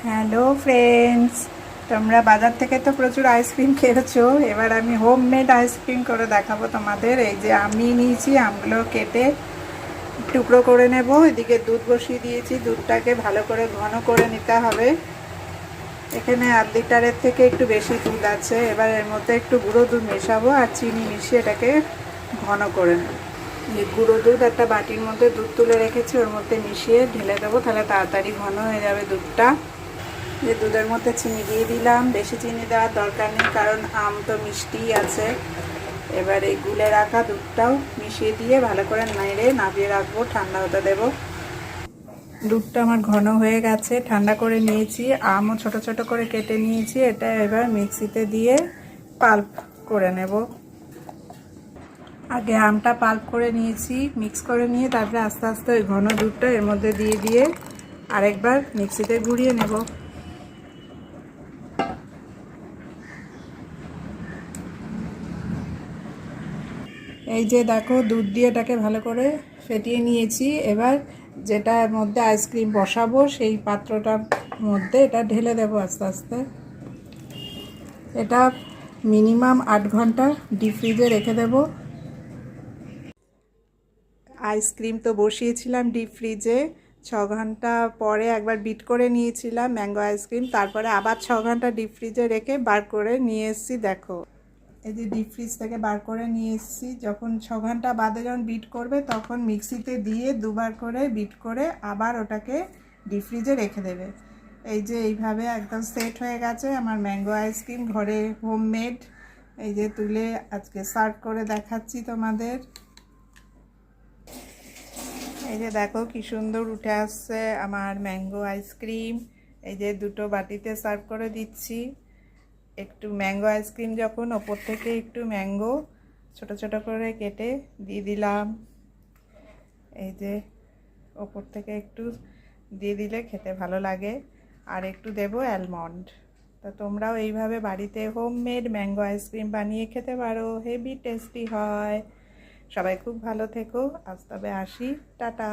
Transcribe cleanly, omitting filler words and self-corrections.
Hello friends, তোমরা বাজার থেকে তো প্রচুর আইসক্রিম খেয়েছো। এবার আমি হোমমেড আইসক্রিম করে দেখাবো তোমাদের। এই যে আমি নিয়েছি, আমগুলো কেটে টুকরো করে নেব। এদিকে দুধ বসিয়ে দিয়েছি, দুধটাকে ভালো করে ঘন করে নিতে হবে। এখানে আধ লিটারের থেকে একটু বেশি দুধ আছে। এবার এর মধ্যে একটু গুঁড়ো দুধ মেশাবো আর চিনি মিশিয়ে এটাকে ঘন করে নেব। এই গুঁড়ো দুধ একটা বাটির মধ্যে দুধ তুলে রেখেছি, ওর মধ্যে মিশিয়ে ঢেলে দেবো, তাহলে তাড়াতাড়ি ঘন হয়ে যাবে দুধটা। যে দুধের মধ্যে চিনি দিয়ে দিলাম, বেশি চিনি দেওয়ার দরকার নেই কারণ আম তো মিষ্টিই আছে। এবার এই গুলে রাখা দুধটাও মিশিয়ে দিয়ে ভালো করে নেড়ে নামিয়ে রাখবো, ঠান্ডা হতে দেবো। দুধটা আমার ঘন হয়ে গেছে, ঠান্ডা করে নিয়েছি। আমও ছোট ছোট করে কেটে নিয়েছি, এটা এবার মিক্সিতে দিয়ে পাল্প করে নেব। আগে আমটা পাল্প করে নিয়েছি, মিক্স করে নিয়ে তারপরে আস্তে আস্তে ওই ঘন দুধটা এর মধ্যে দিয়ে দিয়ে আরেকবার মিক্সিতে গুঁড়িয়ে নেব। এই যে দেখো, দুধ দিয়ে এটাকে ভালো করে ফেটিয়ে নিয়েছি। এবার যেটার মধ্যে আইসক্রিম বসাবো সেই পাত্রটার মধ্যে এটা ঢেলে দেবো আস্তে আস্তে। এটা মিনিমাম 8 ঘন্টা ডিপ ফ্রিজে রেখে দেবো। আইসক্রিম তো বসিয়েছিলাম ডিপ ফ্রিজে, 6 ঘন্টা পরে একবার বিট করে নিয়েছিলাম ম্যাঙ্গো আইসক্রিম, তারপরে আবার 6 ঘন্টা ডিপ ফ্রিজে রেখে বার করে নিয়ে এসেছি। দেখো, এই যে ডিপ ফ্রিজ থেকে বার করে নিয়ে এসেছি। যখন 6 ঘন্টা বাদে যখন বিট করবে তখন মিক্সিতে দিয়ে দুবার করে বিট করে আবার ওটাকে ডিপ ফ্রিজে রেখে দেবে। এই যে এইভাবে একদম সেট হয়ে গেছে আমার ম্যাঙ্গো আইসক্রিম, ঘরে হোমমেড। এই যে তুলে আজকে সার্ভ করে দেখাচ্ছি তোমাদের। এই যে দেখো কি সুন্দর উঠে আসছে আমার ম্যাঙ্গো আইসক্রিম। এই যে দুটো বাটিতে সার্ভ করে দিচ্ছি। একটু ম্যাঙ্গো আইসক্রিম যখন, ওপর থেকে একটু ম্যাঙ্গো ছোট ছোট করে কেটে দিয়ে দিলাম। এই যে ওপর থেকে একটু দিয়ে দিলে খেতে ভালো লাগে। আর একটু দেবো অ্যালমন্ড। তো তোমরাও এইভাবে বাড়িতে হোমমেড ম্যাঙ্গো আইসক্রিম বানিয়ে খেতে পারো, হেভি টেস্টি হয়। সবাই খুব ভালো থেকো, আজ তবে আসি, টাটা।